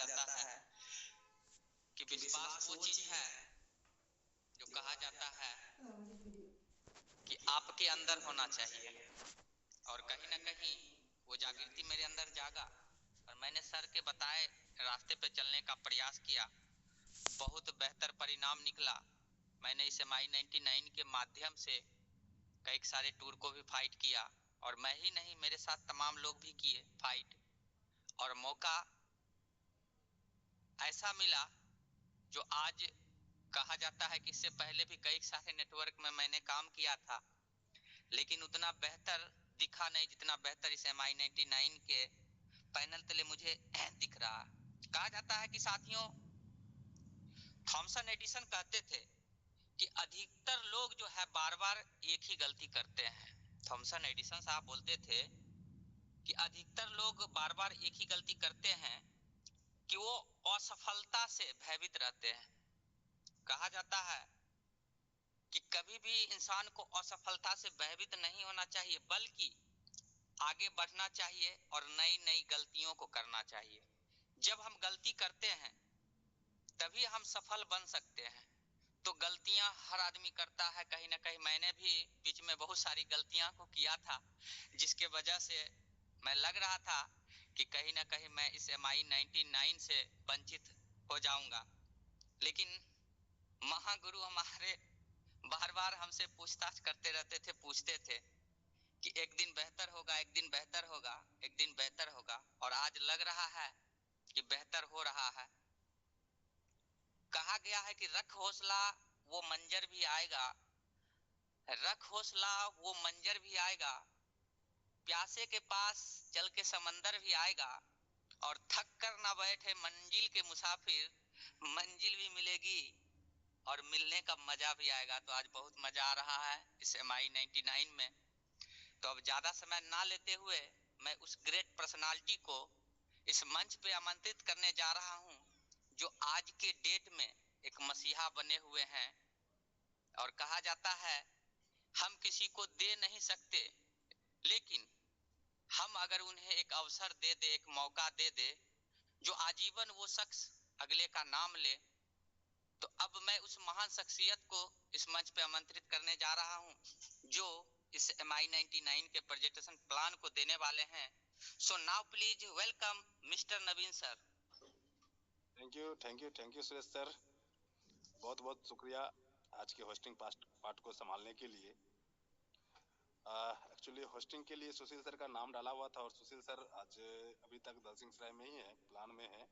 जाता है कि विश्वास वो चीज है जो कहा जाता है कि आपके अंदर होना चाहिए। और कहीं ना कहीं वो जागृति मेरे अंदर जागा और मैंने सर के बताए रास्ते पे चलने का प्रयास किया। बहुत बेहतर परिणाम निकला। मैंने इस MI 99 के माध्यम से कई सारे टूर को भी फाइट किया और मैं ही नहीं, मेरे साथ तमाम लोग भी किए फाइट। और मौका ऐसा मिला जो आज कहा जाता है कि इससे पहले भी कई सारे नेटवर्क में मैंने काम किया था, लेकिन उतना बेहतर दिखा नहीं जितना बेहतर इस MI 99 के पैनल तले मुझे दिख रहा। कहा जाता है कि साथियों, थॉमसन एडिसन कहते थे कि अधिकतर लोग जो है बार बार एक ही गलती करते हैं। थॉमसन एडिसन साहब बोलते थे कि अधिकतर लोग बार बार एक ही गलती करते हैं कि वो असफलता से भयभीत रहते हैं। कहा जाता है कि कभी भी इंसान को असफलता से भयभीत नहीं होना चाहिए, बल्कि आगे बढ़ना चाहिए और नई नई गलतियों को करना चाहिए। जब हम गलती करते हैं तभी हम सफल बन सकते हैं। तो गलतियां हर आदमी करता है, कहीं ना कहीं मैंने भी बीच में बहुत सारी गलतियां को किया था, जिसके वजह से मैं लग रहा था कि कहीं ना कहीं मैं इस MI 99 से वंचित हो जाऊंगा। लेकिन महागुरु हमारे बार बार हमसे पूछताछ करते रहते थे, पूछते थे कि एक दिन बेहतर होगा, एक दिन बेहतर होगा, एक दिन बेहतर होगा। और आज लग रहा है कि बेहतर हो रहा है। कहा गया है कि रख हौसला वो मंजर भी आएगा, रख हौसला वो मंजर भी आएगा, प्यासे के पास चल के समंदर भी आएगा, और थक कर ना बैठे मंजिल के मुसाफिर, मंजिल भी मिलेगी और मिलने का मजा भी आएगा। तो आज बहुत मजा आ रहा है इस MI 99 में। तो अब ज्यादा समय ना लेते हुए मैं उस ग्रेट पर्सनालिटी को इस मंच पे आमंत्रित करने जा रहा हूं जो आज के डेट में एक मसीहा बने हुए हैं। और कहा जाता है हम किसी को दे नहीं सकते, लेकिन हम अगर उन्हें एक अवसर दे दे, एक मौका दे दे, जो आजीवन वो शख्स अगले का नाम ले। तो अब मैं उस महान शख्सियत को इस मंच पे आमंत्रित करने जा रहा हूं जो इस MI 99 के प्रेजेंटेशन प्लान को देने वाले हैं। So now please welcome mister Naveen sir. Thank you Suresh sir, बहुत बहुत शुक्रिया आज के होस्टिंग पार्ट को संभालने के लिए। एक्चुअली होस्टिंग के लिए सुशील सर का नाम डाला हुआ था और सुशील सर आज अभी तक दलसिंहसराय में ही है, प्लान में है।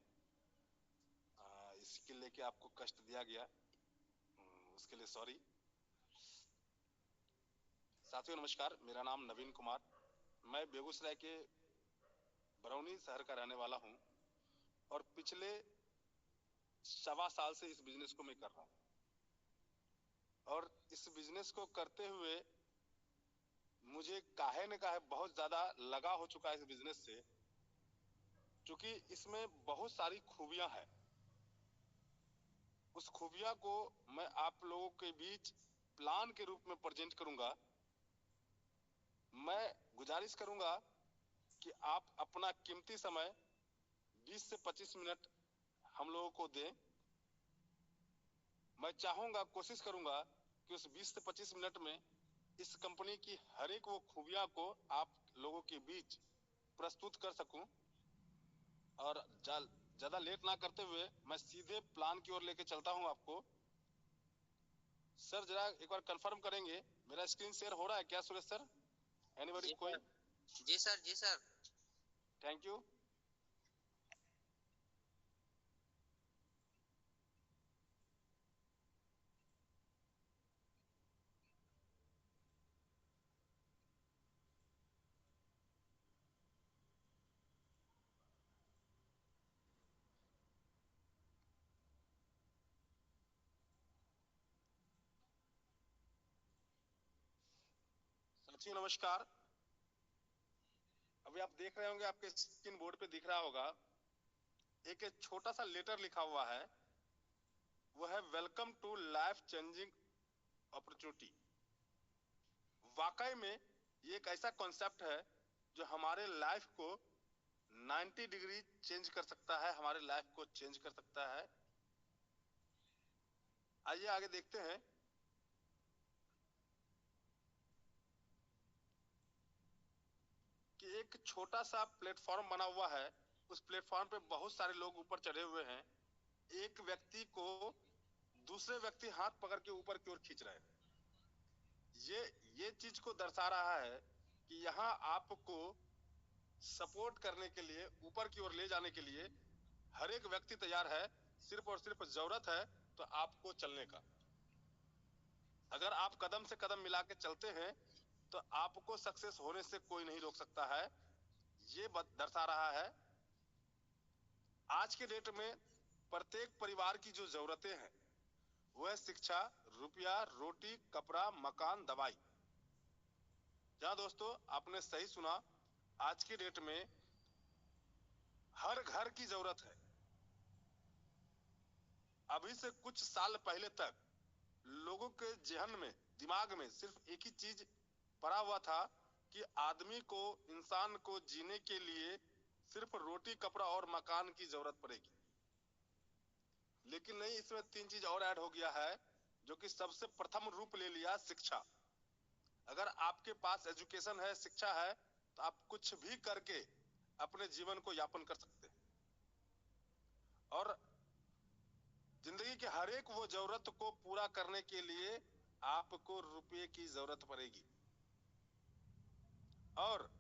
इसके लेके आपको कष्ट दिया गया, उसके लिए सॉरी। साथियों नमस्कार, मेरा नाम नवीन कुमार, मैं बेगूसराय के बरौनी शहर का रहने वाला हूं और पिछले 1.25 साल से इस बिजनेस को मैं कर रहा हूं। और इस बिजनेस को करते हुए मुझे काहे न काहे बहुत ज्यादा लगा हो चुका है इस बिजनेस से, क्योंकि इसमें बहुत सारी खूबियां हैं। उस खूबियां को मैं आप लोगों के बीच प्लान के रूप में प्रेजेंट करूंगा। मैं गुजारिश करूंगा कि आप अपना कीमती समय 20 से 25 मिनट हम लोगों को दें। मैं चाहूंगा, कोशिश करूंगा कि उस 20 से 25 मिनट में इस कंपनी की हर एक वो खूबियां को आप लोगों के बीच प्रस्तुत कर सकूं। और ज्यादा लेट ना करते हुए मैं सीधे प्लान की ओर लेके चलता हूं आपको। सर जरा एक बार कंफर्म करेंगे, मेरा स्क्रीन शेयर हो रहा है क्या सुरेश सर? एनीबॉडी कोई? जी सर, जी सर। Thank you. साथियों नमस्कार, अभी आप देख रहे होंगे, आपके स्क्रीन बोर्ड पे दिख रहा होगा एक छोटा सा लेटर लिखा हुआ है, वो है welcome to life changing opportunity. वाकई में ये एक ऐसा कॉन्सेप्ट है जो हमारे लाइफ को 90 डिग्री चेंज कर सकता है, हमारे लाइफ को चेंज कर सकता है। आइए आगे देखते हैं। कि एक छोटा सा प्लेटफॉर्म बना हुआ है, उस प्लेटफॉर्म पे बहुत सारे लोग ऊपर चढ़े हुए हैं। एक व्यक्ति को दूसरे व्यक्ति हाथ पकड़ के ऊपर की ओर खींच रहे हैं। ये चीज को दर्शा रहा है कि यहाँ आपको सपोर्ट करने के लिए, ऊपर की ओर ले जाने के लिए हर एक व्यक्ति तैयार है। सिर्फ और सिर्फ जरूरत है तो आपको चलने का। अगर आप कदम से कदम मिला के चलते हैं तो आपको सक्सेस होने से कोई नहीं रोक सकता है। ये दर्शा रहा है आज के डेट में प्रत्येक परिवार की जो जरूरतें हैं वो है शिक्षा, रुपया, रोटी, कपड़ा, मकान, दवाई। क्या दोस्तों, आपने सही सुना, आज की डेट में हर घर की जरूरत है। अभी से कुछ साल पहले तक लोगों के जहन में, दिमाग में सिर्फ एक ही चीज पड़ा हुआ था कि आदमी को, इंसान को जीने के लिए सिर्फ रोटी, कपड़ा और मकान की जरूरत पड़ेगी। लेकिन नहीं, इसमें 3 चीज और ऐड हो गया है जो कि सबसे प्रथम रूप ले लिया, शिक्षा। अगर आपके पास एजुकेशन है, शिक्षा है, तो आप कुछ भी करके अपने जीवन को यापन कर सकते हैं और जिंदगी के हर एक वो जरूरत को पूरा करने के लिए आपको रुपये की जरूरत पड़ेगी। और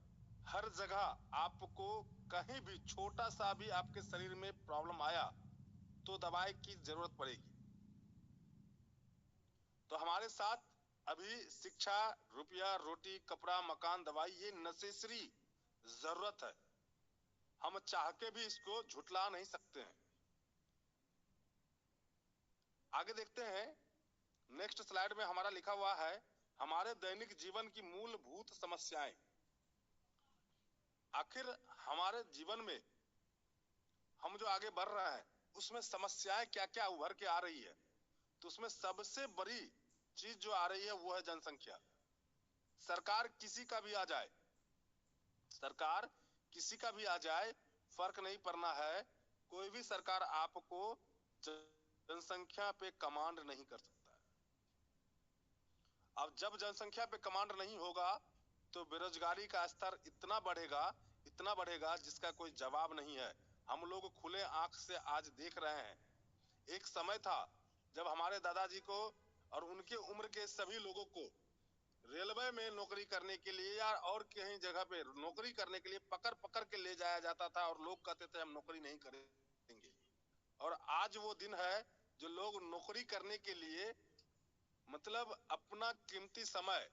हर जगह आपको कहीं भी छोटा सा भी आपके शरीर में प्रॉब्लम आया तो दवाई की जरूरत पड़ेगी। तो हमारे साथ अभी शिक्षा, रुपया, रोटी, कपड़ा, मकान, दवाई, ये नेसेसरी जरूरत है। हम चाह के भी इसको झुटला नहीं सकते हैं। आगे देखते हैं। नेक्स्ट स्लाइड में हमारा लिखा हुआ है हमारे दैनिक जीवन की मूलभूत समस्याएं। आखिर हमारे जीवन में हम जो आगे बढ़ रहे हैं उसमें समस्याएं क्या क्या उभर के आ रही है। तो उसमें सबसे बड़ी चीज जो आ रही है वो है जनसंख्या। सरकार किसी का भी आ जाए, सरकार किसी का भी आ जाए, फर्क नहीं पड़ना है। कोई भी सरकार आपको जनसंख्या पे कमांड नहीं कर सकता है। अब जब जनसंख्या पे कमांड नहीं होगा तो बेरोजगारी का स्तर इतना बढ़ेगा, इतना बढ़ेगा जिसका कोई जवाब नहीं है। हम लोग खुले आंख से आज देख रहे हैं। एक समय था जब हमारे दादाजी को और उनके उम्र के सभी लोगों को रेलवे में नौकरी करने के लिए या और कहीं जगह पे नौकरी करने के लिए पकड़ पकड़ के ले जाया जाता था और लोग कहते थे हम नौकरी नहीं करेंगे। और आज वो दिन है जो लोग नौकरी करने के लिए मतलब अपना कीमती समय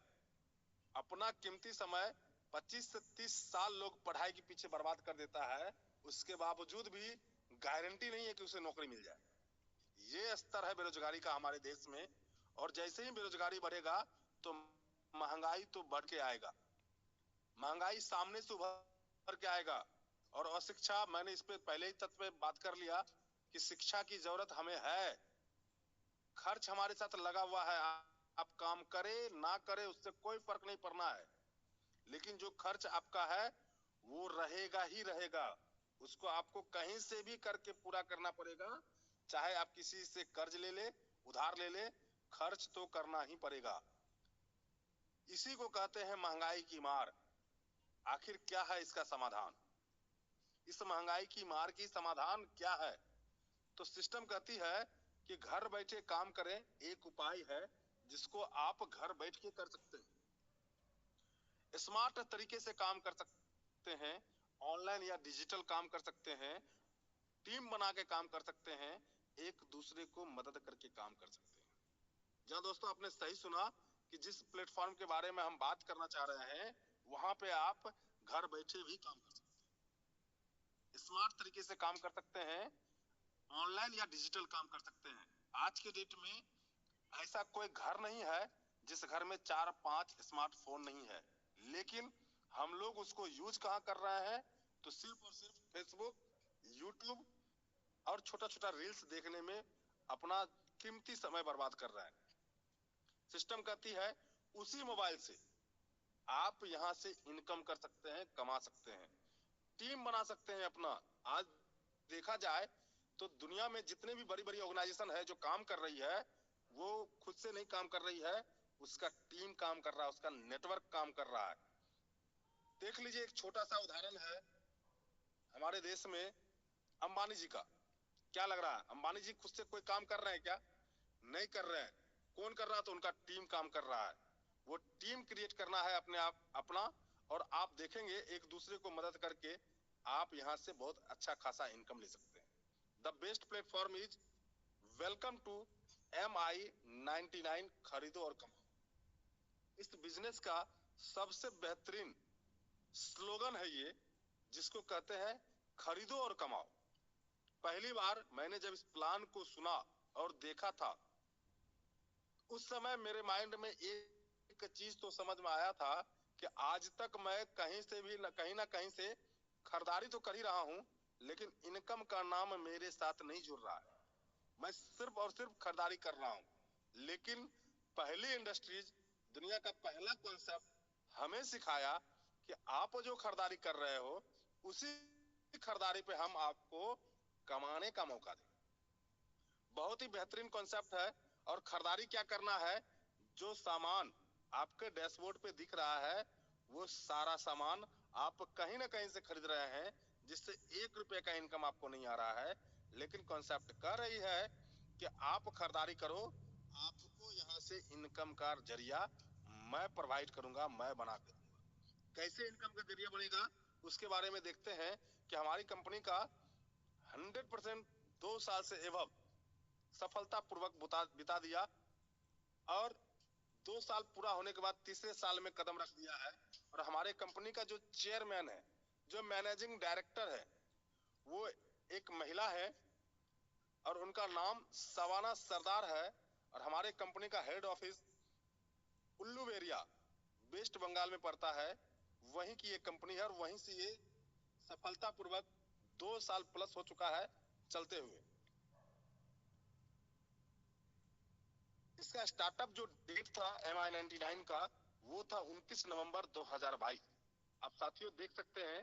25 से 30 साल लोग पढ़ाई के पीछे बर्बाद कर देता है। उसके बावजूद भी गारंटी नहीं है कि उसे नौकरी मिल जाए। ये स्तर है बेरोजगारी का हमारे देश में। और जैसे ही बेरोजगारी बढ़ेगा तो महंगाई तो बढ़ के आएगा, महंगाई सामने से उभर के आएगा। और अशिक्षा, मैंने इस पे पहले ही तत्व पे बात कर लिया कि शिक्षा की जरूरत हमें है। खर्च हमारे साथ लगा हुआ है, आप काम करे ना करे उससे कोई फर्क नहीं पड़ना है, लेकिन जो खर्च आपका है वो रहेगा ही रहेगा। उसको आपको कहीं से भी करके पूरा करना पड़ेगा। चाहे आप किसी से कर्ज ले ले, उधार ले ले, खर्च तो करना ही पड़ेगा। इसी को कहते हैं महंगाई की मार। आखिर क्या है इसका समाधान? इस महंगाई की मार की समाधान क्या है? तो सिस्टम कहती है कि घर बैठे काम करें। एक उपाय है जिसको आप घर बैठ के कर सकते हैं। स्मार्ट तरीके से काम कर सकते हैं, ऑनलाइन या डिजिटल काम कर सकते हैं, टीम बना के काम कर सकते हैं, एक दूसरे को मदद करके काम कर सकते हैं। जहाँ दोस्तों आपने सही सुना कि जिस प्लेटफॉर्म के बारे में हम बात करना चाह रहे हैं वहां पे आप घर बैठे भी काम कर सकते हैं, स्मार्ट तरीके से काम कर सकते हैं, ऑनलाइन या डिजिटल काम कर सकते हैं। आज के डेट में ऐसा कोई घर नहीं है जिस घर में 4-5 स्मार्टफोन नहीं है। लेकिन हम लोग उसको यूज कहाँ कर रहे हैं? तो सिर्फ और सिर्फ फेसबुक, यूट्यूब और छोटा छोटा रील्स देखने में अपना कीमती समय बर्बाद कर रहे हैं। सिस्टम कहती है उसी मोबाइल से आप यहाँ से इनकम कर सकते हैं, कमा सकते हैं। टीम बना सकते हैं अपना। आज देखा जाए तो दुनिया में जितने भी बड़ी बड़ी ऑर्गेनाइजेशन है जो काम कर रही है, वो खुद से नहीं काम कर रही है, उसका टीम काम कर रहा है, उसका नेटवर्क काम कर रहा है। देख लीजिए, एक छोटा सा उदाहरण है हमारे देश में अंबानी जी का। क्या लग रहा है अंबानी जी खुद से कोई काम कर रहे हैं क्या? नहीं कर रहे हैं। कौन कर रहा है? तो उनका टीम काम कर रहा है। वो टीम क्रिएट करना है अपने आप अपना, और आप देखेंगे एक दूसरे को मदद करके आप यहाँ से बहुत अच्छा खासा इनकम ले सकते हैं। The best platform is welcome to MI99 खरीदो और कमाओ। इस बिजनेस का सबसे बेहतरीन स्लोगन है ये, जिसको कहते हैं खरीदो और कमाओ। पहली बार मैंने जब इस प्लान को सुना और देखा था, उस समय मेरे माइंड में एक चीज तो समझ में आया था कि आज तक मैं कहीं से भी कहीं ना कहीं से खरीदारी तो कर ही रहा हूं, लेकिन इनकम का नाम मेरे साथ नहीं जुड़ रहा है। मैं सिर्फ और सिर्फ खरीदारी कर रहा हूं। लेकिन पहली इंडस्ट्रीज, दुनिया का पहला कॉन्सेप्ट हमें सिखाया कि आप जो खरीदारी कर रहे हो, उसी खरीदारी पे हम आपको कमाने का मौका दें। बहुत ही बेहतरीन कॉन्सेप्ट है। और खरीदारी क्या करना है? जो सामान आपके डैशबोर्ड पे दिख रहा है, वो सारा सामान आप कहीं ना कहीं से खरीद रहे हैं, जिससे 1 रुपए का इनकम आपको नहीं आ रहा है। लेकिन कॉन्सेप्ट कह रही है कि आप खरीदारी करो, आपको यहाँ से इनकम का जरिया मैं प्रोवाइड करूंगा, मैं बना के दूंगा। कैसे इनकम का जरिया बनेगा उसके बारे में देखते हैं कि हमारी कंपनी का 100% 2 साल से एवं सफलता पूर्वक बिता दिया, और 2 साल पूरा होने के बाद तीसरे साल में कदम रख दिया है। और हमारे कंपनी का जो चेयरमैन है, जो मैनेजिंग डायरेक्टर है, वो एक महिला है और उनका नाम सवाना सरदार है। और हमारे कंपनी का हेड ऑफिस उल्लूबेरिया वेस्ट बंगाल में पड़ता है। वहीं की ये कंपनी है और वहीं से ये सफलतापूर्वक 2 साल प्लस हो चुका है चलते हुए। इसका स्टार्टअप जो डेट था MI99 का, वो था 29 नवंबर 2022। आप साथियों देख सकते हैं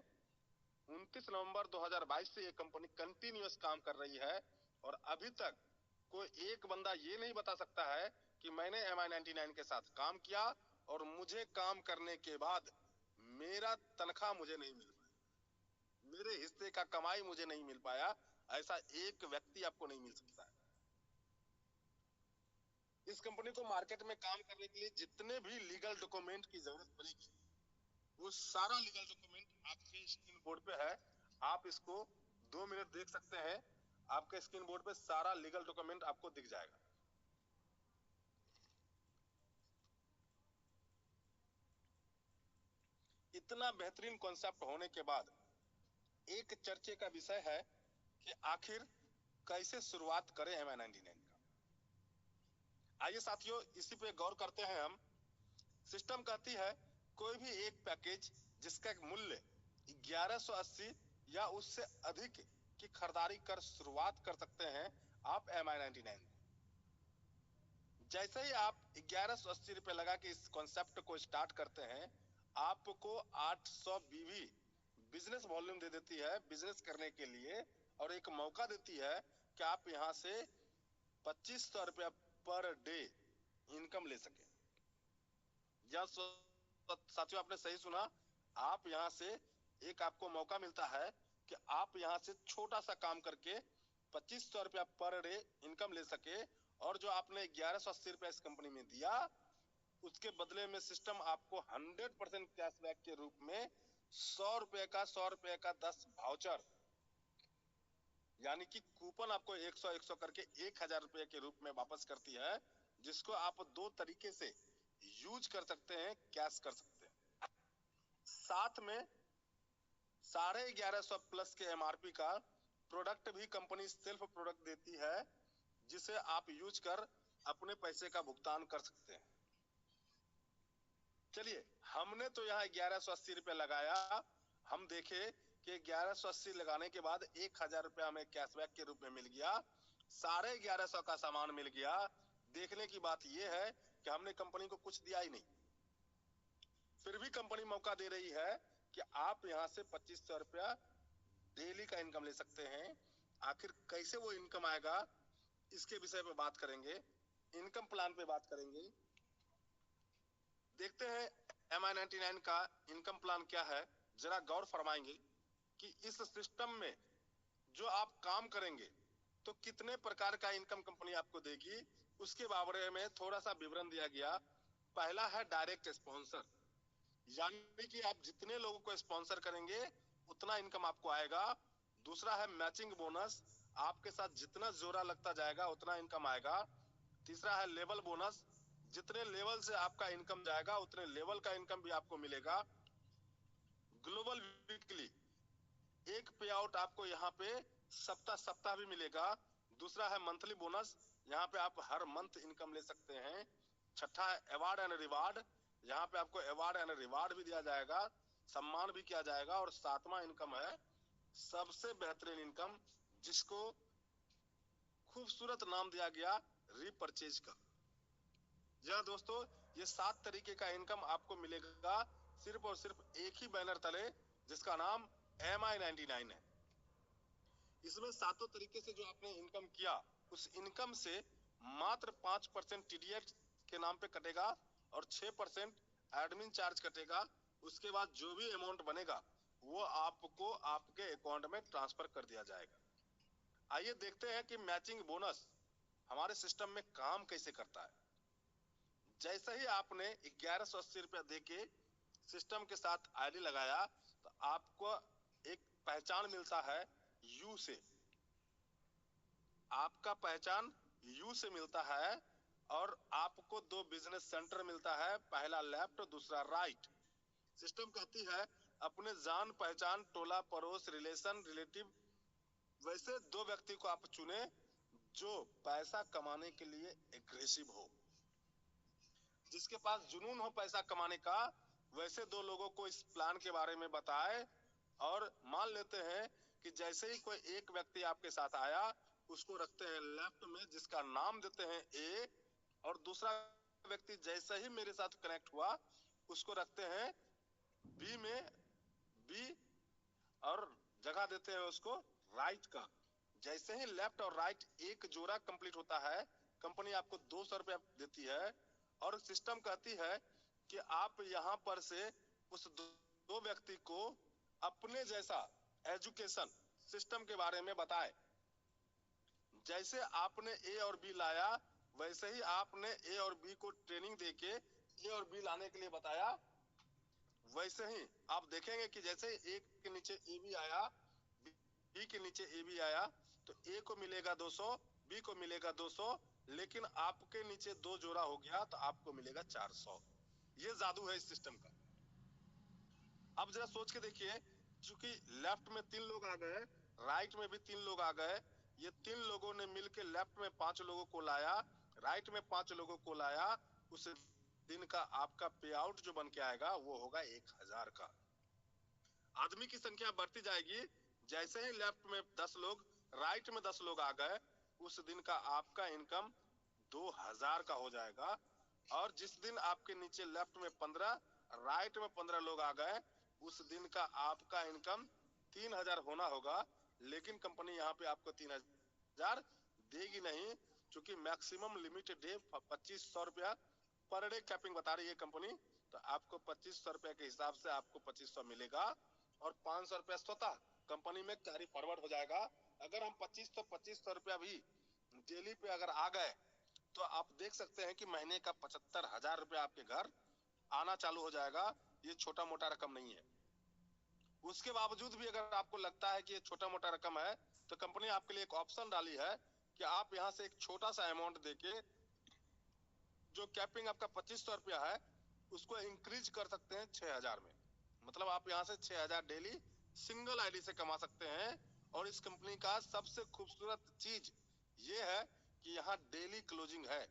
29 नवंबर 2022 से ये कंपनी कंटिन्यूअस काम कर रही है। और अभी तक कोई एक बंदा ये नहीं बता सकता है कि मैंने MI99 के साथ काम किया और मुझे काम करने के बाद मेरा तनख्वाह मुझे नहीं मिल पाया, मेरे हिस्से का कमाई मुझे नहीं मिल पाया। ऐसा एक व्यक्ति आपको नहीं मिल सकता है। इस कंपनी को मार्केट में काम करने के लिए जितने भी लीगल डॉक्यूमेंट की जरूरत पड़ेगी, वो सारा लीगल डॉक्यूमेंट आपके स्क्रीन बोर्ड पे है। आप इसको 2 मिनट देख सकते हैं। आपके स्क्रीन बोर्ड पे सारा लीगल डॉक्यूमेंट आपको दिख जाएगा। इतना बेहतरीन कॉन्सेप्ट होने के बाद एक चर्चे का विषय है कि आखिर कैसे शुरुआत करें MI99 का। आइए साथियों इसी पे गौर करते हैं हम। सिस्टम कहती है कोई भी एक पैकेज जिसका मूल्य 1180 या उससे अधिक की खरीदारी कर शुरुआत कर सकते हैं आप MI99। जैसे ही आप 1180 रुपए लगा के इस कॉन्सेप्ट को स्टार्ट करते हैं, आपको 800 BV बिजनेस वॉल्यूम दे देती है बिजनेस करने के लिए, और एक मौका देती है कि आप यहाँ से 2500 रुपया पर डे इनकम ले सके। साथियों आपने सही सुना, आप यहाँ से एक आपको मौका मिलता है कि आप यहाँ से छोटा सा काम करके 2500 रुपया पर डे इनकम ले सके। और जो आपने 1180 रुपया इस कंपनी में दिया, उसके बदले में सिस्टम आपको 100% कैशबैक के रूप में 100 रुपए का 10 वाउचर, यानी कि कूपन आपको 100 करके 1000 रुपए के रूप में वापस करती है, जिसको आप 2 तरीके से यूज कर सकते हैं, कैश कर सकते हैं। साथ में 1150 प्लस के MRP का प्रोडक्ट भी कंपनी सेल्फ प्रोडक्ट देती है, जिसे आप यूज कर अपने पैसे का भुगतान कर सकते हैं। चलिए, हमने तो यहाँ 1180 रुपए लगाया। हम देखे कि 1180 लगाने के बाद 1000 रुपया हमें कैशबैक के रूप में मिल गया, 1150 का सामान मिल गया। देखने की बात यह है कि हमने कंपनी को कुछ दिया ही नहीं, फिर भी कंपनी मौका दे रही है कि आप यहाँ से 2500 रुपया डेली का इनकम ले सकते हैं। आखिर कैसे वो इनकम आएगा, इसके विषय पे बात करेंगे, इनकम प्लान पे बात करेंगे। देखते हैं MI99 का इनकम प्लान क्या है। जरा गौर फरमाएंगे कि इस सिस्टम में जो आप काम करेंगे तो कितने प्रकार का इनकम कंपनी आपको देगी, उसके बारे में थोड़ा सा विवरण दिया गया। पहला है डायरेक्ट स्पॉन्सर, यानी कि आप जितने लोगों को स्पॉन्सर करेंगे उतना इनकम आपको आएगा। दूसरा है मैचिंग बोनस, आपके साथ जितना जोड़ा लगता जाएगा उतना इनकम आएगा। तीसरा है लेवल बोनस, जितने लेवल से आपका इनकम जाएगा उतने लेवल का इनकम भी आपको मिलेगा। ग्लोबल वीकली, एक पे आउट आपको यहाँ पे सप्ताह सप्ताह भी मिलेगा। दूसरा है मंथली बोनस, यहाँ पे आप हर मंथ इनकम ले सकते हैं। छठा है अवार्ड एंड रिवार्ड, यहाँ पे आपको अवार्ड एंड रिवार्ड भी दिया जाएगा, सम्मान भी किया जाएगा। और सातवां इनकम है सबसे बेहतरीन इनकम, जिसको खूबसूरत नाम दिया गया रीपरचेज का। जी हाँ दोस्तों, ये 7 तरीके का इनकम आपको मिलेगा सिर्फ और सिर्फ एक ही बैनर तले, जिसका नाम MI99 है। इसमें सातों तरीके से जो आपने इनकम किया, उस इनकम से मात्र 5% TDS के नाम पे कटेगा और 6% एडमिन चार्ज कटेगा। उसके बाद जो भी अमाउंट बनेगा वो आपको आपके अकाउंट में ट्रांसफर कर दिया जाएगा। आइए देखते हैं कि मैचिंग बोनस हमारे सिस्टम में काम कैसे करता है। जैसे ही आपने 1180 रुपया देके सिस्टम के साथ आईडी लगाया तो आपको एक पहचान मिलता है यू से। आपका पहचान यू से मिलता है और आपको 2 बिजनेस सेंटर मिलता है, पहला लेफ्ट दूसरा राइट। सिस्टम कहती है अपने जान पहचान, टोला पड़ोस, रिलेशन, रिलेटिव, वैसे 2 व्यक्ति को आप चुने जो पैसा कमाने के लिए एग्रेसिव हो, जिसके पास जुनून हो पैसा कमाने का। वैसे 2 लोगों को इस प्लान के बारे में बताए और मान लेते हैं कि जैसे ही कोई एक व्यक्ति आपके साथ आया, उसको रखते हैं लेफ्ट में, जिसका नाम देते हैं ए, और दूसरा व्यक्ति जैसे ही मेरे साथ कनेक्ट हुआ उसको रखते हैं बी में, बी, और जगह देते हैं उसको राइट का। जैसे ही लेफ्ट और राइट एक जोड़ा कंप्लीट होता है, कंपनी आपको 200 रुपया देती है। और सिस्टम कहती है कि आप यहाँ पर से उस 2 व्यक्ति को अपने जैसा एजुकेशन सिस्टम के बारे में बताए। जैसे आपने ए और बी लाया, वैसे ही आपने ए और बी को ट्रेनिंग देके ए और बी लाने के लिए बताया। वैसे ही आप देखेंगे कि जैसे एक के नीचे ए बी आया, बी के नीचे ए बी आया, तो ए को मिलेगा 200, बी को मिलेगा 200, लेकिन आपके नीचे 2 जोड़ा हो गया तो आपको मिलेगा 400। ये जादू है इस सिस्टम का। अब जरा सोच के देखिए, चूंकि लेफ्ट में 3 लोग आ गए, राइट में भी 3 लोग आ गए, ये 3 लोगों ने मिलकर लेफ्ट में 5 लोगों को लाया, राइट में 5 लोगों को लाया। उस दिन का आपका पे आउट जो बन के आएगा वो होगा 1000 का। आदमी की संख्या बढ़ती जाएगी, जैसे ही लेफ्ट में 10 लोग, राइट में 10 लोग आ गए, उस दिन का आपका इनकम 2000 का हो जाएगा। और जिस दिन आपके नीचे लेफ्ट में 15, राइट में 15 लोग आ गए, उस दिन का आपका इनकम 3000 होना होगा। लेकिन कंपनी यहाँ पे आपको 3000 देगी नहीं, क्योंकि मैक्सिमम लिमिट डे 2500 रुपया पर डे कैपिंग बता रही है कंपनी। तो आपको 2500 रुपया के हिसाब से आपको 2500 मिलेगा और 500 रुपया स्वतः कंपनी में कैरी फॉरवर्ड हो जाएगा। अगर हम 2500 रुपया भी डेली पे अगर आ गए तो आप देख सकते हैं कि महीने का 75,000 रुपया आपके घर आना चालू हो जाएगा। ये छोटा मोटा रकम नहीं है। उसके बावजूद भी अगर आपको लगता है कि ये छोटा मोटा रकम है, तो कंपनी आपके लिए एक ऑप्शन डाली है कि आप यहाँ से एक छोटा सा अमाउंट देके जो कैपिंग आपका 2500 रुपया है उसको इंक्रीज कर सकते हैं 6000 में। मतलब आप यहाँ से 6000 डेली सिंगल आईडी से कमा सकते हैं। और इस कंपनी का सबसे खूबसूरत चीज ये है कि यहाँ डेली क्लोजिंग है।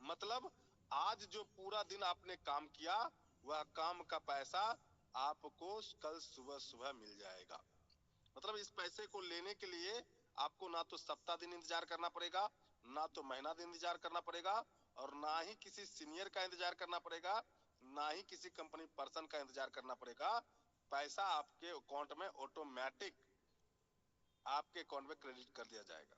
मतलब आज जो पूरा दिन आपने काम किया, वह काम का पैसा आपको कल सुबह सुबह मिल जाएगा। मतलब इस पैसे को लेने के लिए आपको ना तो सप्ताह दिन इंतजार करना पड़ेगा, ना तो महीना दिन इंतजार करना पड़ेगा, और ना ही किसी सीनियर का इंतजार करना पड़ेगा, ना ही किसी कंपनी पर्सन का इंतजार करना पड़ेगा। पैसा आपके अकाउंट में ऑटोमेटिक आपके अकाउंट में क्रेडिट कर दिया जाएगा।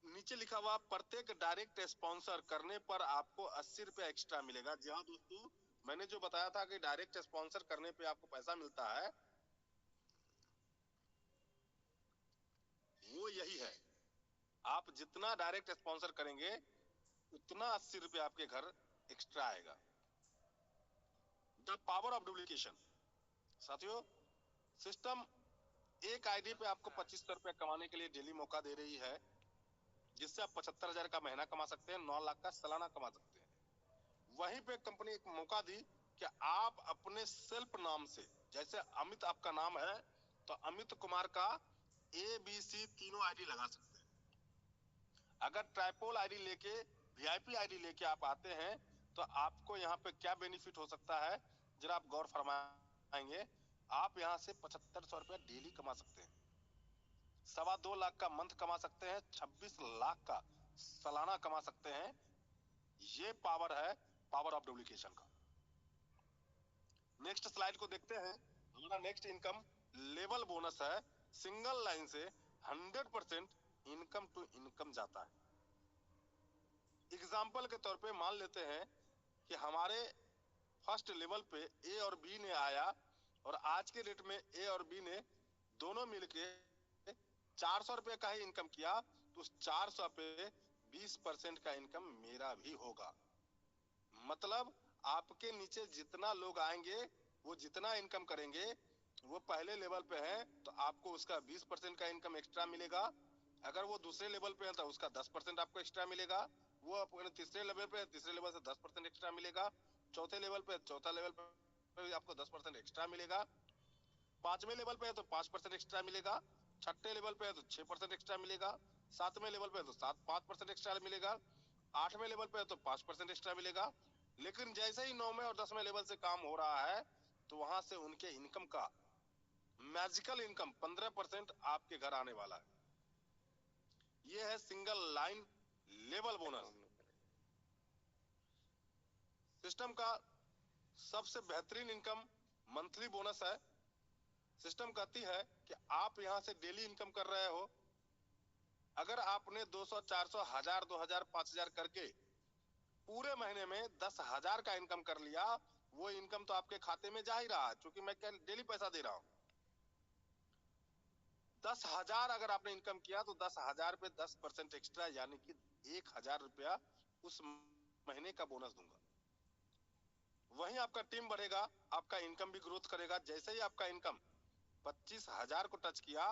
नीचे लिखा हुआ प्रत्येक डायरेक्ट स्पॉन्सर करने पर आपको 80 रुपया एक्स्ट्रा मिलेगा। जी हाँ दोस्तों, मैंने जो बताया था कि डायरेक्ट स्पॉन्सर करने पे आपको पैसा मिलता है, वो यही है। आप जितना डायरेक्ट स्पॉन्सर करेंगे उतना 80 रुपया आपके घर एक्स्ट्रा आएगा। The power of duplication. साथियों, सिस्टम एक आईडी पे आपको 2500 रुपया कमाने के लिए डेली मौका दे रही है, जिससे आप 75,000 का महीना कमा सकते हैं, 9 लाख का सालाना कमा सकते हैं। वहीं पे कंपनी एक मौका दी कि आप अपने सेल्फ नाम से, जैसे अमित आपका नाम है तो अमित कुमार का ABC तीनों आईडी लगा सकते हैं। अगर ट्राइपोल आईडी लेके, VIP आईडी लेके आप आते हैं तो आपको यहाँ पे क्या बेनिफिट हो सकता है, जरा आप गौर फरमाएंगे। आप यहाँ से 7500 रुपया डेली कमा सकते हैं, 2.25 लाख का मंथ कमा सकते हैं, 26 लाख का सालाना कमा सकते हैं। ये पावर है, पावर ऑफ डुप्लीकेशन का। नेक्स्ट स्लाइड को देखते हैं। हमारा नेक्स्ट इनकम लेवल बोनस है। सिंगल लाइन से 100% इनकम टू इनकम जाता है। एग्जाम्पल के तौर पे मान लेते हैं कि हमारे फर्स्ट लेवल पे ए और बी ने आया, और आज के डेट में ए और बी ने दोनों मिलके 400 रुपए का ही इनकम किया, तो उस 400 पे 20% का इनकम मेरा भी होगा। मतलब आपके नीचे जितना लोग आएंगे, वो जितना इनकम करेंगे, वो पहले लेवल पे है तो आपको उसका 20% का इनकम एक्स्ट्रा मिलेगा। अगर वो दूसरे लेवल पे है तो उसका 10% आपको एक्स्ट्रा मिलेगा। वो अपने तीसरे लेवल पे है, तीसरे लेवल से 10% एक्स्ट्रा मिलेगा। चौथे लेवल पे, चौथा लेवल पे भी आपको 10% एक्स्ट्रा मिलेगा। पांचवें लेवल पे है तो 5% एक्स्ट्रा मिलेगा। छठे लेवल पे है तो 6% एक्स्ट्रा मिलेगा। सातवें लेवल पे है तो 5% एक्स्ट्रा मिलेगा। आठवें लेवल पे है तो 5% एक्स्ट्रा मिलेगा। लेकिन जैसे ही 9वें और 10वें लेवल से काम हो रहा है तो वहां से उनके इनकम का मैजिकल इनकम 15% आपके घर आने वाला है। ये है single line level bonus. System का सबसे बेहतरीन इनकम मंथली बोनस है। सिस्टम कहती है कि आप यहां से डेली इनकम कर रहे हो, अगर आपने 200, 400, 1000, 2000, 5000 करके पूरे महीने में 10,000 का इनकम कर लिया, वो इनकम तो आपके खाते में जा ही रहा है, क्योंकि मैं डेली पैसा दे रहा हूं। 10,000 अगर आपने इनकम किया तो 10,000 पे 10% एक्स्ट्रा, यानी कि 1,000 रुपया उस महीने का बोनस दूंगा। वहीं आपका टीम बढ़ेगा, आपका इनकम भी ग्रोथ करेगा। जैसे ही आपका इनकम 25,000 को टच किया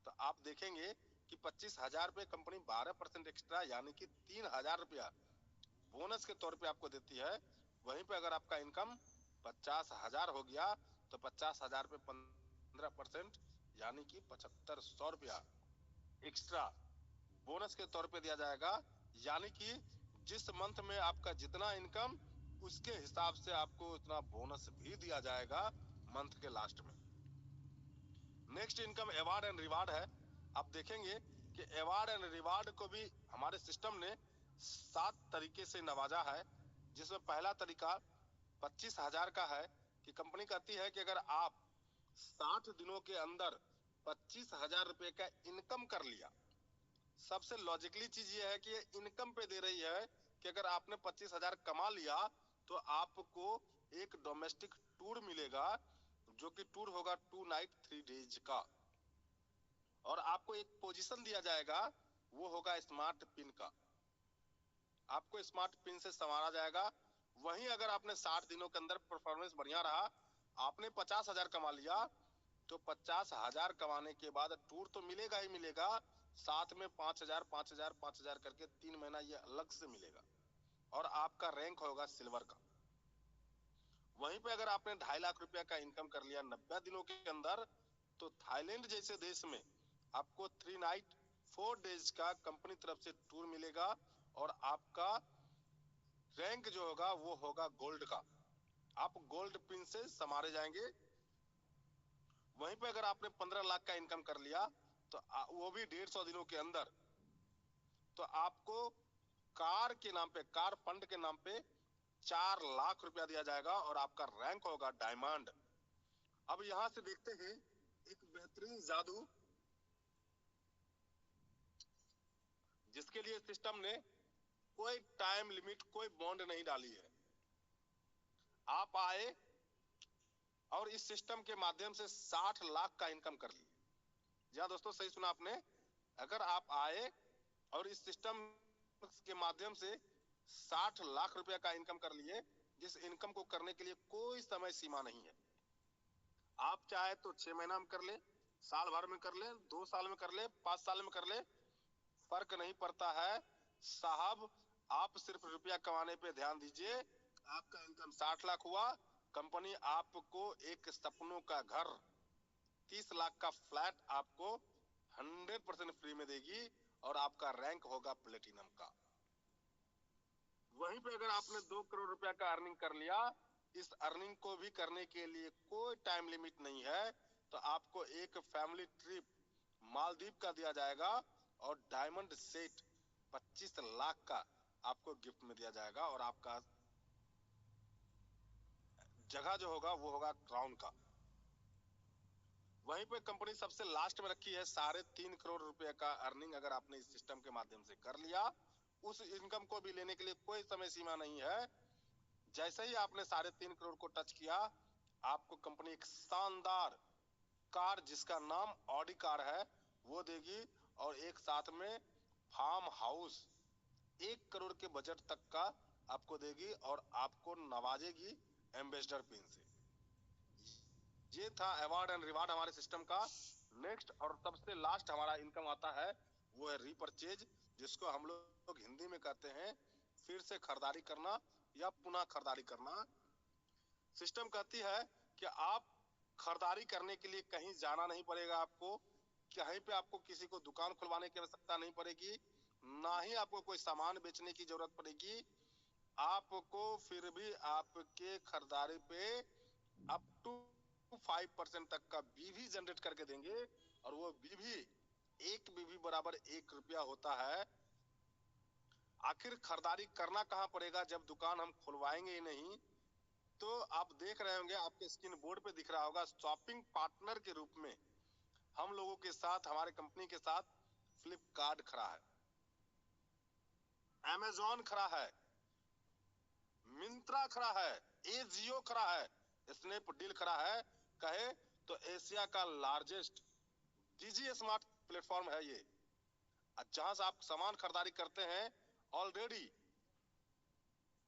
तो आप देखेंगे कि 25,000 पे कंपनी 12% एक्स्ट्रा, यानी कि 3,000 रुपया बोनस के तौर पे आपको देती है। वहीं पे अगर आपका इनकम 50,000 हो गया तो 50,000 पे 15%, यानी कि 7,500 रुपया एक्स्ट्रा बोनस के तौर पे दिया जाएगा। यानी कि जिस मंथ में आपका जितना इनकम, उसके हिसाब से आपको उतना बोनस भी दिया जाएगा मंथ के लास्ट में। Next income award and reward है। आप देखेंगे कि अवार्ड एंड रिवार्ड को भी हमारे सिस्टम ने 7 तरीके से नवाजा है, जिसमें पहला तरीका 25,000 का है कि कंपनी कहती है कि अगर आप 60 दिनों के अंदर 25,000 रुपए का इनकम कर लिया। सबसे लॉजिकली चीज ये है कि ये इनकम पे दे रही है कि अगर आपने 25,000 कमा लिया तो आपको एक डोमेस्टिक टूर मिलेगा, जो कि टूर होगा 2 नाइट 3 डेज का, और आपको एक पोजीशन दिया जाएगा, वो होगा स्मार्ट पिन का। आपको स्मार्ट पिन से संवारा जाएगा। वहीं अगर आपने 60 दिनों के अंदर परफॉर्मेंस बढ़िया रहा, आपने 50,000 कमा लिया, तो 50,000 कमाने के बाद टूर तो मिलेगा ही मिलेगा, साथ में 5,000, 5,000, 5,000 करके 3 महीना ये अलग से मिलेगा, और आपका रैंक होगा सिल्वर का। वहीं पे अगर आपने 2.5 लाख रुपया का इनकम कर लिया 90 दिनों के अंदर, तो थाईलैंड जैसे देश में आपको 3 नाइट 4 डेज का कंपनी तरफ से टूर मिलेगा, और आपका रैंक जो होगा वो होगा गोल्ड का। आप गोल्ड पिन से समारे जाएंगे। वहीं पे अगर आपने 15 लाख का इनकम कर लिया तो वो भी 150 दिनों के अंदर, तो आपको कार के नाम पे, कार फंड के नाम पे 4 लाख रुपया दिया जाएगा, और आपका रैंक होगा डायमंड। अब यहां से देखते हैं एक बेहतरीन जादू, जिसके लिए सिस्टम ने कोई टाइम लिमिट, कोई बॉन्ड नहीं डाली है। आप आए और इस सिस्टम के माध्यम से 60 लाख का इनकम कर लिए। जी हाँ दोस्तों, सही सुना आपने। अगर आप आए और इस सिस्टम के माध्यम से 60 लाख रुपया का इनकम कर लिए, जिस इनकम को करने के लिए कोई समय सीमा नहीं है। आप चाहे तो 6 महीना में कर ले, साल भर में कर ले, 2 साल में कर ले, 5 साल में कर ले, फर्क नहीं पड़ता है साहब। आप सिर्फ रुपया कमाने पे ध्यान दीजिए। आपका इनकम 60 लाख हुआ, कंपनी आपको एक सपनों का घर, 30 लाख का फ्लैट आपको 100% फ्री में देगी और आपका रैंक होगा प्लेटिनम का। वहीं पे अगर आपने 2 करोड़ रुपया का अर्निंग कर लिया, इस अर्निंग को भी करने के लिए कोई टाइम लिमिट नहीं है, तो आपको एक फैमिली ट्रिप मालदीव का दिया जाएगा और डायमंड सेट 25 लाख का आपको गिफ्ट में दिया जाएगा, और आपका जगह जो होगा वो होगा क्राउन का। वहीं पे कंपनी सबसे लास्ट में रखी है 3.5 करोड़ रुपए का अर्निंग। अगर आपने इस सिस्टम के माध्यम से कर लिया, उस इनकम को भी लेने के लिए कोई समय सीमा नहीं है। जैसे ही आपने 3.5 करोड़ को टच किया, आपको कंपनी एक शानदार कार, जिसका नाम ऑडी कार है, वो देगी, और एक साथ में फार्म हाउस 1 करोड़ के बजट तक का आपको देगी, और आपको नवाजेगी एम्बेसडर पिन से। ये था अवार्ड एंड रिवार्ड हमारे सिस्टम का। नेक्स्ट और सबसे लास्ट हमारा इनकम आता है, वो है रीपरचेज, जिसको हम लोग हिंदी में कहते हैं फिर से खरीदारी करना या पुनः खरीदारी करना। सिस्टम कहती है कि आप खरीदारी करने के लिए कहीं जाना नहीं पड़ेगा आपको, कहीं पे आपको किसी को दुकान खुलवाने की आवश्यकता नहीं पड़ेगी, ना ही आपको कोई सामान बेचने की जरूरत पड़ेगी। आपको फिर भी आपके खरीदारी पे अप टू 5% तक का बीवी जनरेट करके देंगे, और वो बीवी, एक बीवी बराबर 1 रुपया होता है। आखिर खरीदारी करना कहाँ पड़ेगा जब दुकान हम खुलवाएंगे ही नहीं? तो आप देख रहे होंगे, आपके स्क्रीन बोर्ड पे दिख रहा होगा, शॉपिंग पार्टनर के रूप में हम लोगों के साथ, हमारे कंपनी के साथ फ्लिपकार्ट खड़ा है, अमेजॉन खड़ा है, मिंत्रा खड़ा है, एजियो खड़ा है, स्नैपडील खड़ा है। कहे तो एशिया का लार्जेस्ट डिजी स्मार्ट प्लेटफॉर्म है ये, जहां से आप सामान खरीदारी करते हैं। ऑलरेडी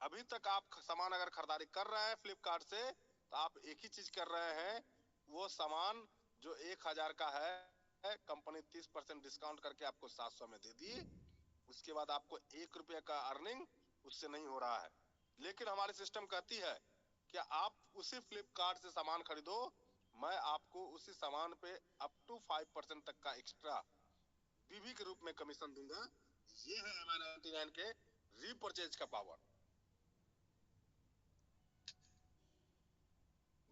अभी तक आप सामान अगर खरीदारी कर रहे हैं फ्लिपकार्ट से, तो आप एक ही चीज कर रहे हैं, वो सामान जो 1000 का है, कंपनी 30% डिस्काउंट करके आपको 700 में दे दी। उसके बाद आपको 1 रुपया का अर्निंग उससे नहीं हो रहा है। लेकिन हमारी सिस्टम कहती है कि आप उसी फ्लिपकार्ट से सामान खरीदो, मैं आपको उसी सामान पे अप टू 5% तक का एक्स्ट्रा बीवी के रूप में कमीशन दूंगा। ये है MI99 के रीपरचेज का पावर।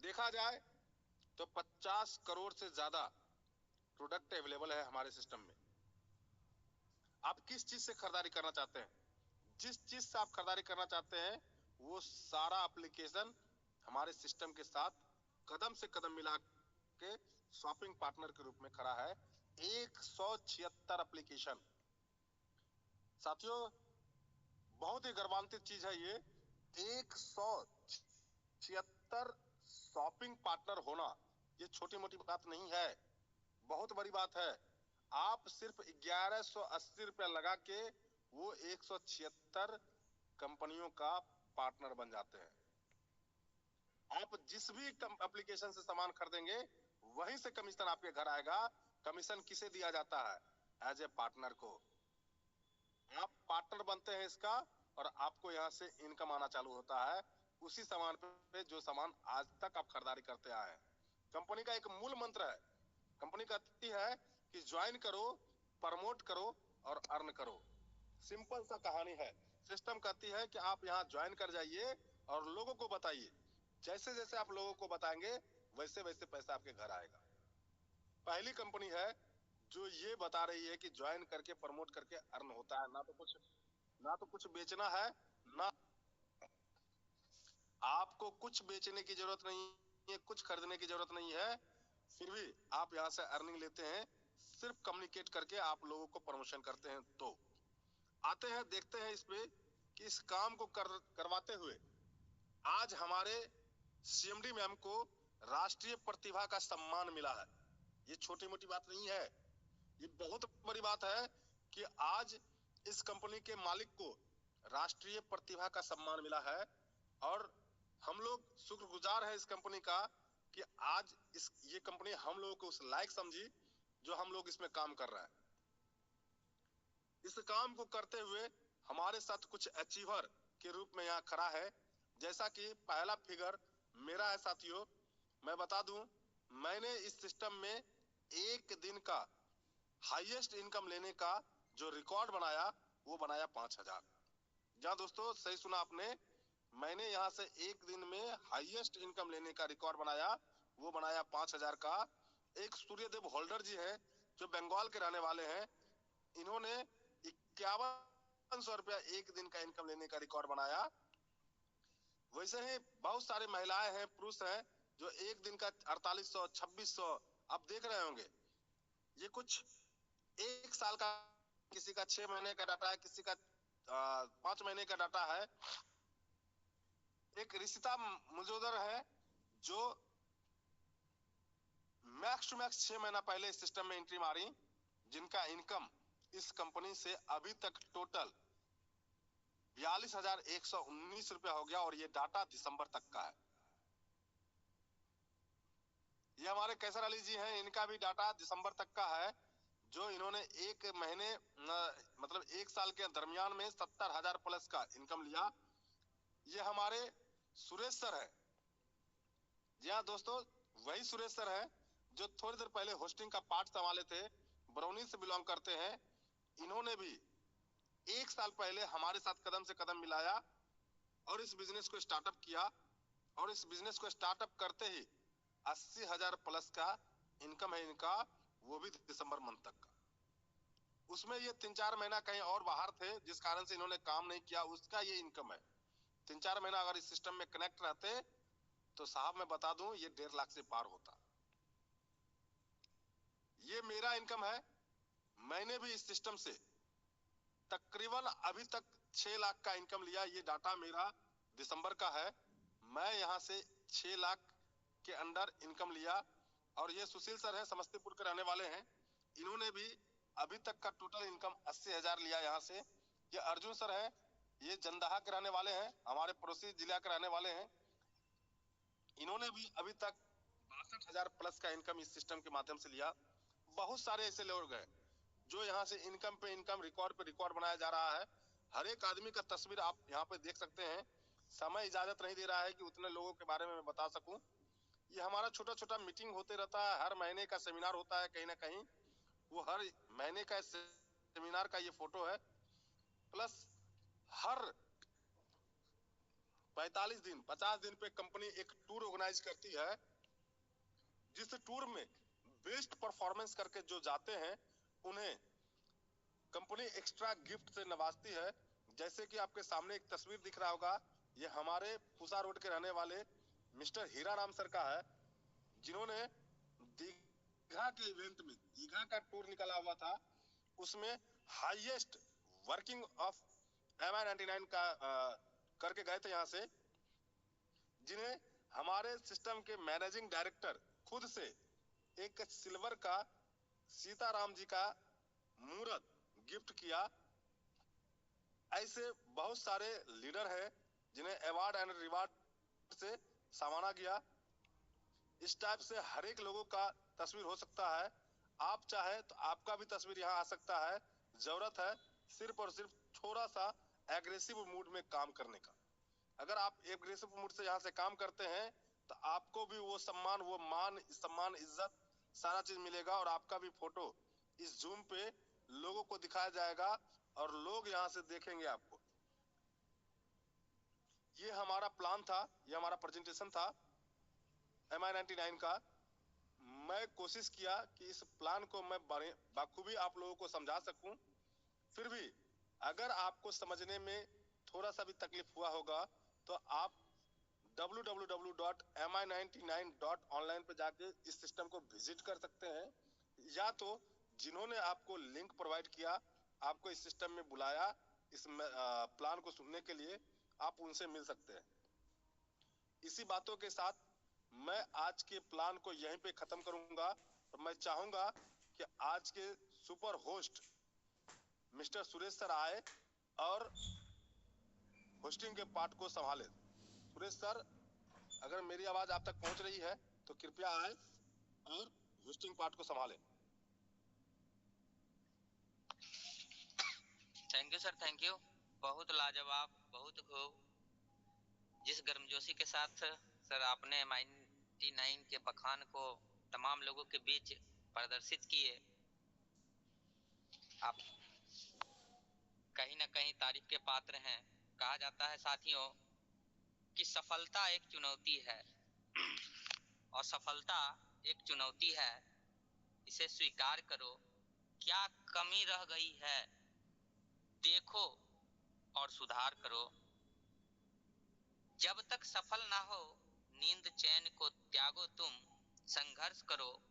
देखा जाए तो 50 करोड़ से ज्यादा प्रोडक्ट अवेलेबल है हमारे सिस्टम में। आप किस चीज से खरीदारी करना चाहते हैं, जिस चीज से आप खरीदारी करना चाहते हैं, वो सारा एप्लीकेशन हमारे सिस्टम के साथ कदम से कदम मिला के शॉपिंग पार्टनर के रूप में खड़ा है। 176 एप्लीकेशन। साथियों, बहुत ही गर्वान्वित चीज है ये। 176 शॉपिंग पार्टनर होना ये छोटी मोटी बात नहीं है, बहुत बड़ी बात है। आप सिर्फ 1180 रुपया लगा के वो 176 कंपनियों का पार्टनर बन जाते हैं। आप जिस भी एप्लीकेशन से सामान खरीदेंगे, वहीं से कमीशन आपके घर आएगा। कमीशन किसे दिया जाता है? एज ए पार्टनर को। आप पार्टनर बनते हैं इसका, और आपको यहाँ से इनकम आना चालू होता है उसी सामान पे जो सामान आज तक आप खरीदारी करते आए हैं। कंपनी का एक मूल मंत्र है, कंपनी कहती है कि ज्वाइन करो, प्रमोट करो और अर्न करो। सिंपल सा कहानी है। सिस्टम कहती है कि आप यहाँ ज्वाइन कर जाइए और लोगों को बताइए। जैसे जैसे आप लोगों को बताएंगे, वैसे वैसे पैसा आपके घर आएगा। पहली कंपनी है जो ये बता रही है कि ज्वाइन करके प्रमोट करके अर्न होता है। ना तो कुछ बेचना है, ना आपको कुछ बेचने की जरूरत नहीं है, कुछ खरीदने की जरूरत नहीं है, फिर भी आप यहाँ से अर्निंग लेते हैं, सिर्फ कम्युनिकेट करके आप लोगों को प्रमोशन करते हैं। तो आते हैं, देखते हैं इस पे कि इस काम को करवाते हुए आज हमारे सीएमडी मैम को राष्ट्रीय प्रतिभा का सम्मान मिला है। ये छोटी मोटी बात नहीं है, ये बहुत बड़ी बात है कि आज इस कंपनी के मालिक को राष्ट्रीय प्रतिभा का सम्मान मिला है। और हम लोग शुक्रगुजार हैं इस कंपनी का कि आज ये कंपनी हम लोगों को उस लायक समझी जो हम लोग इसमें काम कर रहे हैं। इस काम को करते हुए हमारे साथ कुछ अचीवर के रूप में यहाँ खड़ा है। जैसा कि पहला फिगर मेरा है साथियों, मैं बता दूं, मैंने इस सिस्टम में एक दिन का हाईएस्ट इनकम लेने का जो रिकॉर्ड बनाया वो बनाया 5,000। जहाँ दोस्तों सही सुना आपने, मैंने यहाँ से एक दिन में हाईएस्ट इनकम लेने का रिकॉर्ड बनाया, वो बनाया 5,000 का। एक सूर्यदेव होल्डर जी हैं जो बंगाल के रहने वाले हैं, इन्होंने 5100 रुपया एक दिन का इनकम लेने का रिकॉर्ड बनाया। वैसे ही बहुत सारे महिलाएं हैं, पुरुष हैं जो एक दिन का 4800 2600 आप देख रहे होंगे। ये कुछ एक साल का, किसी का 6 महीने का डाटा है, किसी का 5 महीने का डाटा है। एक रिशिता मुजोदर है जो मैक्स टू मैक्स 6 महीना पहले इस सिस्टम में एंट्री मारी, जिनका इनकम इस कंपनी से अभी तक टोटल 42,119 रुपया हो गया। और ये डाटा दिसंबर तक का है। ये हमारे कैसर अली जी हैं, इनका भी डाटा दिसंबर तक का है, जो इन्होंने एक महीने मतलब एक साल के दरमियान में 70,000 प्लस का इनकम लिया। ये हमारे सुरेश सर है। जी हाँ दोस्तों, वही सुरेश सर है जो थोड़ी देर पहले होस्टिंग का पार्ट संभाले थे, बरौनी से बिलोंग करते हैं। इन्होंने भी एक साल पहले हमारे साथ कदम से कदम मिलाया और इस बिजनेस को स्टार्टअप किया। और इस बिजनेस को स्टार्टअप करते ही 80,000 प्लस का इनकम है इनका, वो भी दिसंबर मंथ तक का। उसमें ये 3-4 महीना कहीं और बाहर थे, जिस कारण से इन्होंने काम नहीं किया, उसका ये इनकम है। 3-4 महीना अगर इस सिस्टम में कनेक्ट रहते तो साहब मैं बता दूं ये 1.5 लाख से पार होता। ये मेरा इनकम है। मैंने भी इस सिस्टम से तकरीबन अभी तक 6 लाख का इनकम लिया। ये डाटा मेरा दिसंबर का है। मैं यहाँ से 6 लाख के अंडर इनकम लिया। और ये सुशील सर है, समस्तीपुर के रहने वाले हैं, इन्होंने भी अभी तक का टोटल इनकम 80,000 लिया यहाँ से। ये अर्जुन सर है, ये जंदाहा के रहने वाले हैं, हमारे पड़ोसी जिला के रहने वाले हैं। इन्होंने भी अभी तक 62,000 प्लस का इनकम इस सिस्टम के माध्यम से लिया। बहुत सारे ऐसे लोग हैं जो यहाँ से इनकम पे इनकम, रिकॉर्ड पे रिकॉर्ड बनाया जा रहा है। हर एक आदमी का तस्वीर आप यहाँ पे देख सकते हैं। समय इजाजत नहीं दे रहा है कि उतने लोगों के बारे में मैं बता सकूं। ये हमारा छोटा छोटा मीटिंग होते रहता है, हर महीने का सेमिनार होता है कहीं ना कहीं, वो हर महीने का सेमिनार का ये फोटो है। प्लस हर 45 दिन 50 दिन पे कंपनी एक टूर ऑर्गेनाइज करती है, जिस टूर में बेस्ट परफॉर्मेंस करके जो जाते हैं उन्हें कंपनी एक्स्ट्रा गिफ्ट से नवाजती है। जैसे कि आपके सामने एक तस्वीर दिख रहा होगा, ये हमारे पूसा रोड के रहने वाले मिस्टर हीरा राम सर का है, जिन्होंने दीघा के इवेंट में, दीघा का टूर निकला हुआ था, उसमें हाईएस्ट वर्किंग ऑफ MI99 का करके गए थे यहाँ से, जिन्हें हमारे सिस्टम के मैनेजिंग डायरेक्टर खुद से एक सिल्वर का सीताराम जी का मूर्त गिफ्ट किया। ऐसे बहुत सारे लीडर हैं जिन्हें अवार्ड एंड रिवार्ड से सामाना गया। इस टाइप से हर एक लोगों का तस्वीर हो सकता है। आप चाहे तो आपका भी तस्वीर यहाँ आ सकता है। जरूरत है सिर्फ और सिर्फ थोड़ा सा एग्रेसिव मूड में काम करने का। अगर आप एग्रेसिव मूड से यहाँ से काम करते हैं तो आपको भी वो सम्मान, वो मान सम्मान, इज्जत, सारा चीज मिलेगा। और आपका भी फोटो इस जूम पे लोगों को दिखाया जाएगा और लोग यहाँ से देखेंगे आपको। ये हमारा प्लान था, ये हमारा प्रेजेंटेशन था MI99 का। मैं कोशिश किया कि इस प्लान को मैं बाखूबी आप लोगों को समझा सकूं। फिर भी अगर आपको समझने में थोड़ा सा भी तकलीफ हुआ होगा तो आप www.mi99.online पे जाके इस सिस्टम को विजिट कर सकते हैं, या तो जिन्होंने आपको लिंक प्रोवाइड किया, आपको इस सिस्टम में बुलाया इस प्लान को सुनने के लिए, आप उनसे मिल सकते हैं। इसी बातों के साथ मैं आज के प्लान को यहीं पे खत्म करूंगा। और मैं चाहूंगा कि आज के super host mister Suresh sir आए और होस्टिंग के पार्ट को संभाले। सुरेश सर, अगर मेरी आवाज आप तक पहुंच रही है तो कृपया आए और होस्टिंग पार्ट को संभाले। Thank you sir, thank you. बहुत लाजवाब, बहुत खूब। जिस गर्मजोशी के साथ सर आपने MI99 के बखान को तमाम लोगों के बीच प्रदर्शित किए, आप कहीं ना कहीं तारीफ के पात्र हैं। कहा जाता है साथियों कि सफलता एक चुनौती है, और सफलता एक चुनौती है, इसे स्वीकार करो। क्या कमी रह गई है देखो और सुधार करो। जब तक सफल ना हो नींद चैन को त्यागो तुम, संघर्ष करो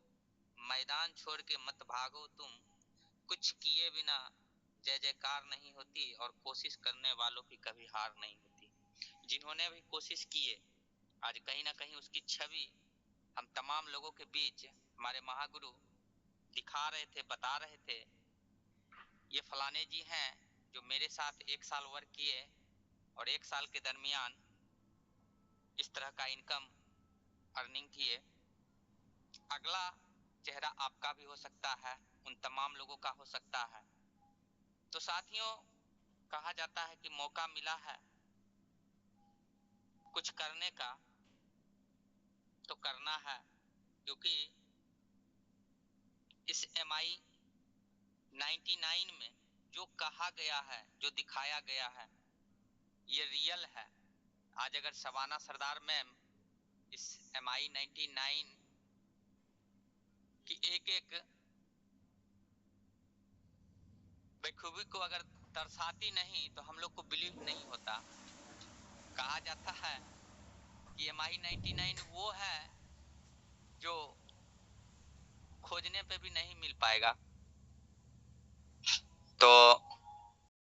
मैदान छोड़ के मत भागो तुम। कुछ किए बिना जय जयकार नहीं होती, और कोशिश करने वालों की कभी हार नहीं होती। जिन्होंने भी कोशिश किए, आज कहीं ना कहीं उसकी छवि हम तमाम लोगों के बीच हमारे महागुरु दिखा रहे थे, बता रहे थे। ये फलाने जी हैं जो मेरे साथ 1 साल वर्क किए और 1 साल के दरमियान इस तरह का इनकम अर्निंग किए। अगला चेहरा आपका भी हो सकता है, उन तमाम लोगों का हो सकता है। तो साथियों, कहा जाता है कि मौका मिला है कुछ करने का तो करना है, क्योंकि इस MI99 में जो कहा गया है, जो दिखाया गया है, ये रियल है। आज अगर शबाना सरदार मैम इस MI99 की एक एक बेखूबी को अगर दर्शाती नहीं तो हम लोग को बिलीव नहीं होता। कहा जाता है कि MI99 वो है जो खोजने पे भी नहीं मिल पाएगा। तो